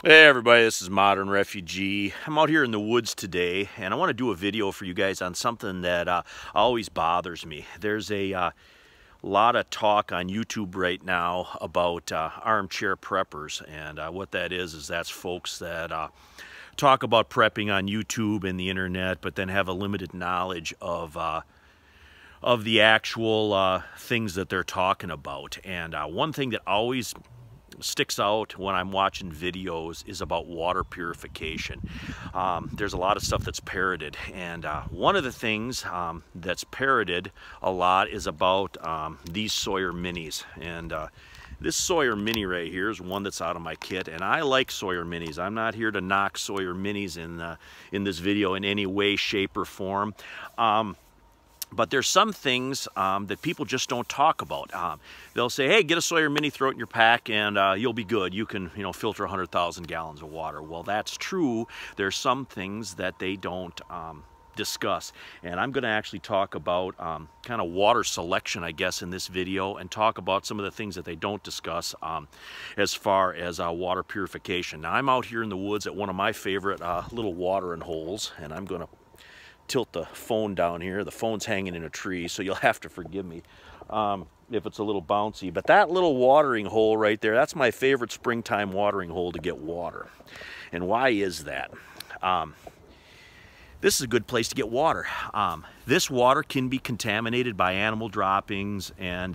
Hey everybody, this is Modern Refugee. I'm out here in the woods today and I want to do a video for you guys on something that always bothers me. There's a lot of talk on YouTube right now about armchair preppers, and what that is that's folks that talk about prepping on YouTube and the internet but then have a limited knowledge of the actual things that they're talking about. And one thing that always sticks out when I'm watching videos is about water purification. There's a lot of stuff that's parroted, and one of the things that's parroted a lot is about these Sawyer Minis. And this Sawyer Mini right here is one that's out of my kit, and I like Sawyer Minis. I'm not here to knock Sawyer Minis in this video in any way, shape, or form. But there's some things that people just don't talk about. They'll say, hey, get a Sawyer Mini, throw it in your pack, and you'll be good. You can, filter 100,000 gallons of water. Well, that's true. There's some things that they don't discuss. And I'm going to actually talk about kind of water selection, I guess, in this video, and talk about some of the things that they don't discuss as far as water purification. Now, I'm out here in the woods at one of my favorite little watering holes, and I'm going to tilt the phone down here. The phone's hanging in a tree, so you'll have to forgive me if it's a little bouncy. But that little watering hole right there, that's my favorite springtime watering hole to get water. And why is that? This is a good place to get water. This water can be contaminated by animal droppings and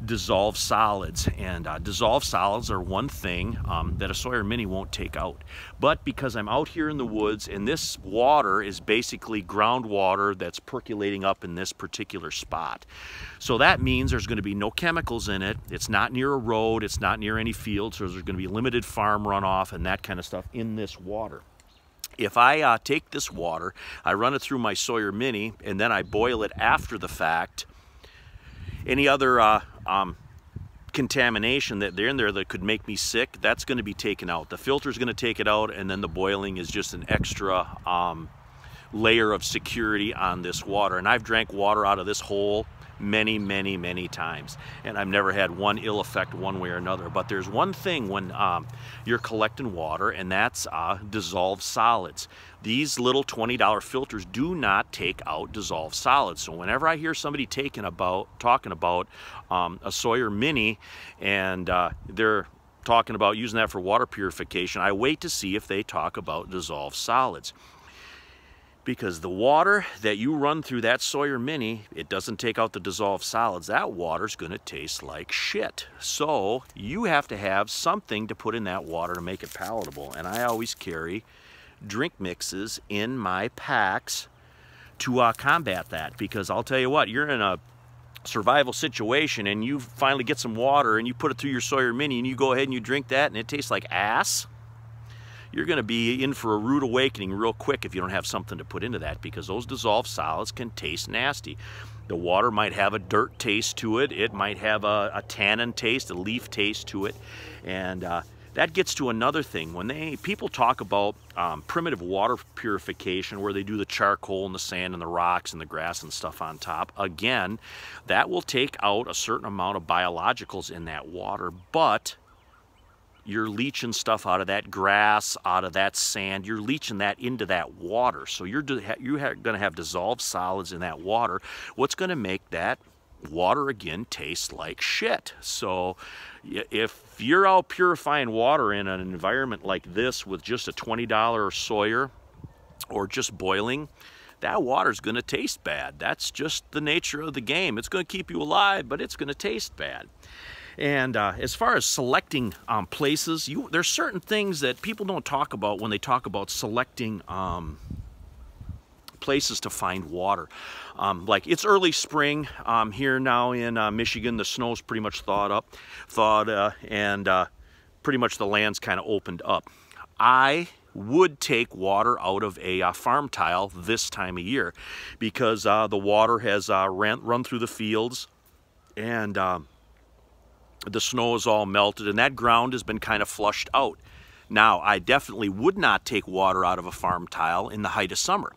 dissolved solids, and dissolved solids are one thing that a Sawyer Mini won't take out. But because I'm out here in the woods and this water is basically groundwater that's percolating up in this particular spot, so that means there's going to be no chemicals in it. It's not near a road, it's not near any fields, so there's going to be limited farm runoff and that kind of stuff in this water. If I take this water, I run it through my Sawyer Mini, and then I boil it after the fact, any other contamination that they're in there that could make me sick, that's going to be taken out. The filter is going to take it out, and then the boiling is just an extra layer of security on this water. And I've drank water out of this hole many times, and I've never had one ill effect one way or another. But there's one thing when you're collecting water, and that's dissolved solids. These little $20 filters do not take out dissolved solids. So whenever I hear somebody talking about a Sawyer Mini, and they're talking about using that for water purification, I wait to see if they talk about dissolved solids. Because the water that you run through that Sawyer Mini, it doesn't take out the dissolved solids. That water's going to taste like shit. So you have to have something to put in that water to make it palatable. And I always carry drink mixes in my packs to combat that. Because I'll tell you what, you're in a survival situation and you finally get some water and you put it through your Sawyer Mini and you go ahead and you drink that and it tastes like ass. You're going to be in for a rude awakening real quick if you don't have something to put into that, because those dissolved solids can taste nasty. The water might have a dirt taste to it. It might have a tannin taste, a leaf taste to it. And that gets to another thing. When people talk about primitive water purification, where they do the charcoal and the sand and the rocks and the grass and stuff on top, again, that will take out a certain amount of biologicals in that water, but you're leaching stuff out of that grass, out of that sand. You're leaching that into that water. So you're going to have dissolved solids in that water. What's going to make that water, again, taste like shit? So if you're out purifying water in an environment like this with just a $20 Sawyer or just boiling, that water's going to taste bad. That's just the nature of the game. It's going to keep you alive, but it's going to taste bad. And as far as selecting places, there's certain things that people don't talk about when they talk about selecting places to find water. Like, it's early spring here now in Michigan. The snow's pretty much thawed, and pretty much the land's kind of opened up. I would take water out of a farm tile this time of year, because the water has run through the fields, and the snow is all melted, and that ground has been kind of flushed out. Now, I definitely would not take water out of a farm tile in the height of summer,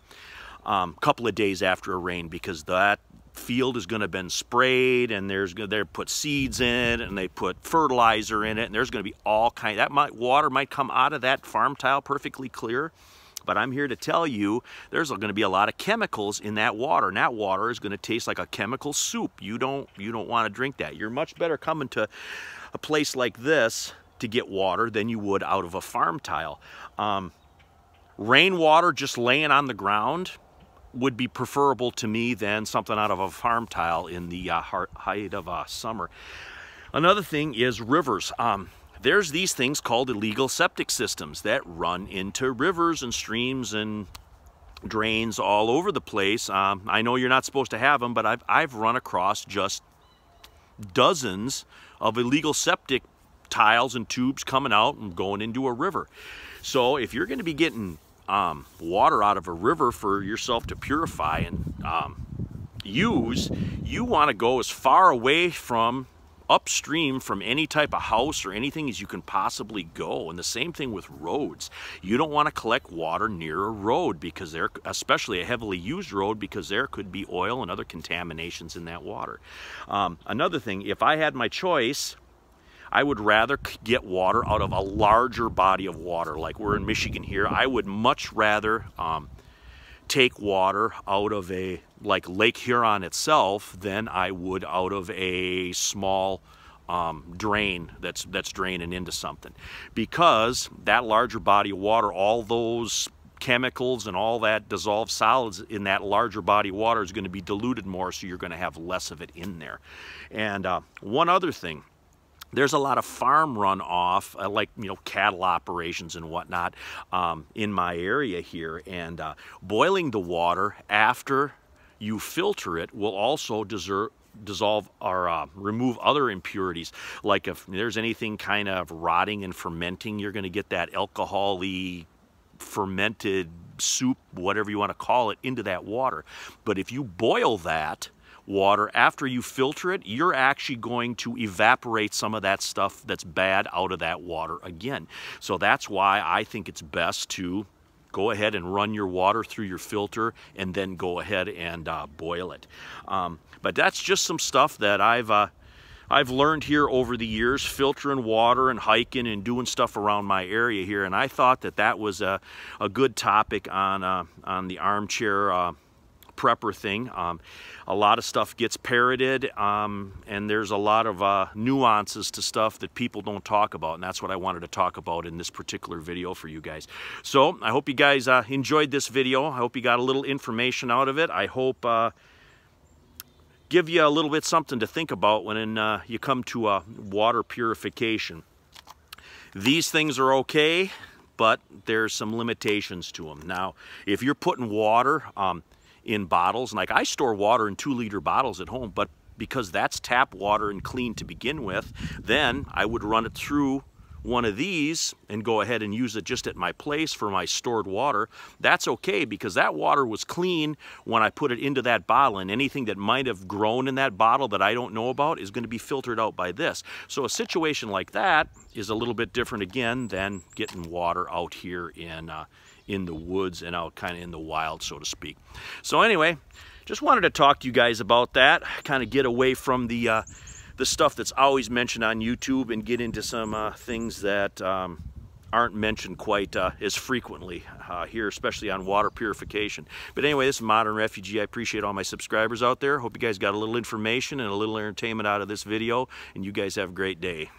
a couple of days after a rain, because that field is going to have been sprayed, and they put seeds in it, and they put fertilizer in it, and there's going to be all kind. Water might come out of that farm tile perfectly clear, but I'm here to tell you there's going to be a lot of chemicals in that water, and that water is going to taste like a chemical soup. You don't want to drink that. You're much better coming to a place like this to get water than you would out of a farm tile. Rainwater just laying on the ground would be preferable to me than something out of a farm tile in the height of summer. Another thing is rivers. There's these things called illegal septic systems that run into rivers and streams and drains all over the place. I know you're not supposed to have them, but I've run across just dozens of illegal septic tiles and tubes coming out and going into a river. So if you're going to be getting water out of a river for yourself to purify and use, you want to go as far away from upstream from any type of house or anything as you can possibly go. And the same thing with roads. You don't want to collect water near a road, because especially a heavily used road, because there could be oil and other contaminations in that water. Another thing, if I had my choice, I would rather get water out of a larger body of water. Like we're in Michigan here, I would much rather take water out of like Lake Huron itself than I would out of a small drain that's draining into something. Because that larger body of water, all those chemicals and all that dissolved solids in that larger body of water is going to be diluted more, so you're going to have less of it in there. And one other thing, there's a lot of farm runoff, like, you know, cattle operations and whatnot in my area here. And boiling the water after you filter it will also dissolve or remove other impurities. Like if there's anything kind of rotting and fermenting, you're going to get that alcohol-y fermented soup, whatever you want to call it, into that water. But if you boil that water after you filter it, you're actually going to evaporate some of that stuff that's bad out of that water again. So that's why I think it's best to go ahead and run your water through your filter and then go ahead and boil it. But that's just some stuff that I've learned here over the years, filtering water and hiking and doing stuff around my area here. And I thought that was a good topic on the Armchair prepper thing. A lot of stuff gets parroted, and there's a lot of nuances to stuff that people don't talk about, and that's what I wanted to talk about in this particular video for you guys. So I hope you guys enjoyed this video. I hope you got a little information out of it. I hope give you a little bit something to think about when you come to water purification. These things are okay, but there's some limitations to them. Now, if you're putting water in bottles, like I store water in 2-liter bottles at home, but because that's tap water and clean to begin with, then I would run it through one of these and go ahead and use it just at my place for my stored water. That's okay, because that water was clean when I put it into that bottle, and anything that might have grown in that bottle that I don't know about is going to be filtered out by this. So a situation like that is a little bit different again than getting water out here in the woods and out kind of in the wild, so to speak. So anyway, just wanted to talk to you guys about that, kind of get away from the stuff that's always mentioned on YouTube and get into some things that aren't mentioned quite as frequently here, especially on water purification. But anyway, this is Modern Refugee. I appreciate all my subscribers out there. Hope you guys got a little information and a little entertainment out of this video, and you guys have a great day.